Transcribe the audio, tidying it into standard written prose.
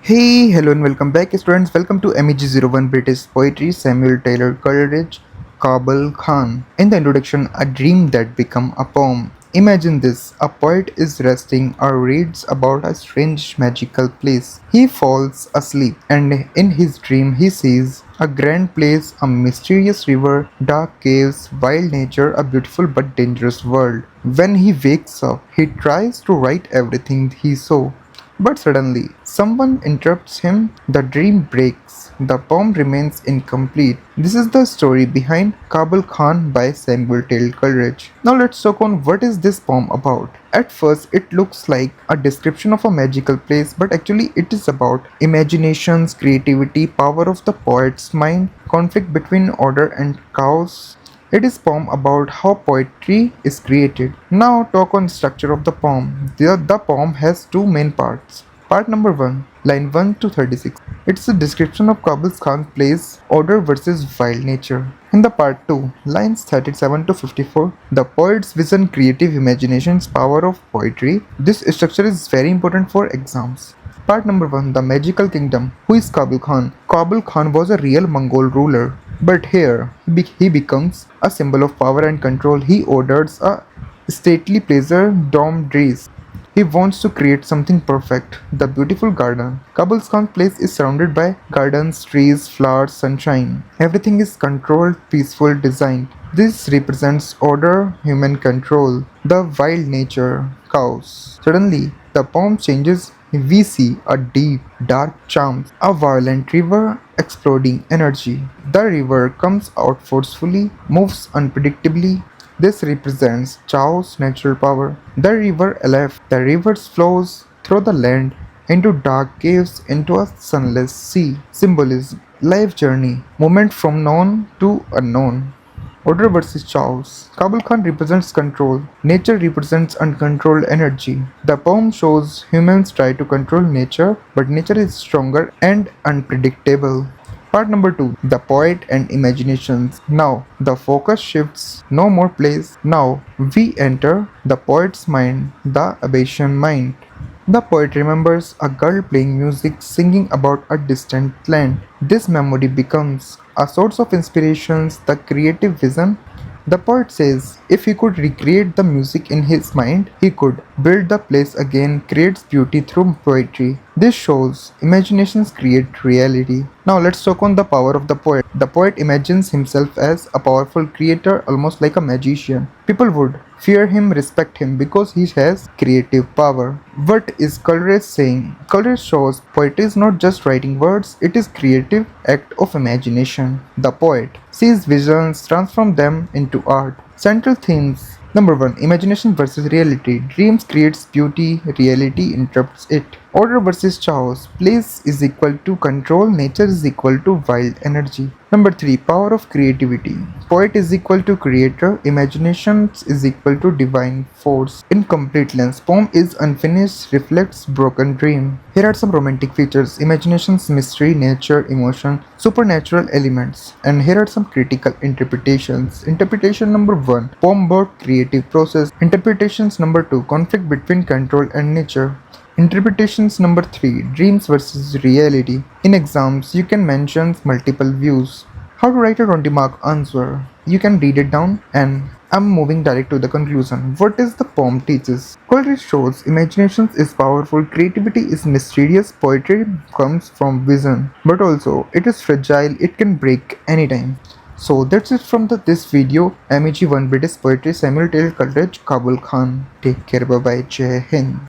Hey, hello and welcome back students. Welcome to MEG-01 British Poetry Samuel Taylor Coleridge Kubla Khan. In the introduction, a dream that become a poem. Imagine this, a poet is resting or reads about a strange magical place. He falls asleep and in his dream he sees a grand place, a mysterious river, dark caves, wild nature, a beautiful but dangerous world. When he wakes up, he tries to write everything he saw. But suddenly, someone interrupts him, the dream breaks, the poem remains incomplete. This is the story behind Kubla Khan by Samuel Taylor Coleridge. Now let's talk on what is this poem about. At first, it looks like a description of a magical place, but actually it is about imaginations, creativity, power of the poet's mind, conflict between order and chaos. It is poem about how poetry is created. Now talk on structure of the poem. The poem has two main parts. Part number 1, line 1 to 36. It's a description of Kubla Khan's place, order versus wild nature. In the part 2, lines 37 to 54, the poet's vision, creative imaginations, power of poetry. This structure is very important for exams. Part number 1, the magical kingdom. Who is Kubla Khan? Kubla Khan was a real Mongol ruler. But here, he becomes a symbol of power and control. He orders a stately pleasure domed trees. He wants to create something perfect, the beautiful garden. Kubla Khan's place is surrounded by gardens, trees, flowers, sunshine. Everything is controlled, peaceful, designed. This represents order, human control, the wild nature, chaos. Suddenly, the poem changes. We see a deep, dark charm, a violent river exploding energy. The river comes out forcefully, moves unpredictably. This represents Chao's natural power. The river alive. The river flows through the land into dark caves, into a sunless sea. Symbolism, life journey, movement from known to unknown. Order versus chaos. Kubla Khan represents control. Nature represents uncontrolled energy. The poem shows humans try to control nature, but nature is stronger and unpredictable. Part number 2, the poet and imaginations. Now the focus shifts, no more place. Now we enter the poet's mind, the Abyssinian mind. The poet remembers a girl playing music, singing about a distant land. This memory becomes a source of inspirations, the creative vision. The poet says if he could recreate the music in his mind, he could build the place again, creates beauty through poetry. This shows imaginations create reality. Now let's talk on the power of the poet. The poet imagines himself as a powerful creator, almost like a magician. People would fear him, respect him because he has creative power. What is Coleridge saying? Coleridge shows poetry is not just writing words, it is creative act of imagination. The poet sees visions, transforms them into art. Central themes. Number 1, imagination versus reality. Dreams creates beauty, reality interrupts it. Order versus chaos. Place is equal to control, nature is equal to wild energy. Number 3, power of creativity. Poet is equal to creator, imagination is equal to divine force. Incompleteness. Poem is unfinished, reflects broken dream. Here are some romantic features. Imagination's mystery, nature, emotion, supernatural elements. And here are some critical interpretations. Interpretation number 1, poem about creative process. Interpretations number 2, conflict between control and nature. Interpretations number 3, dreams versus reality. In exams, you can mention multiple views. How to write a 20-mark answer. You can read it down and I'm moving direct to the conclusion. What is the poem teaches? Coleridge shows imagination is powerful, creativity is mysterious, poetry comes from vision. But also, it is fragile, it can break anytime. So that's it from this video. MEG-01 British Poetry Samuel Taylor Coleridge Kubla Khan. Take care, bye bye, Jai Hind.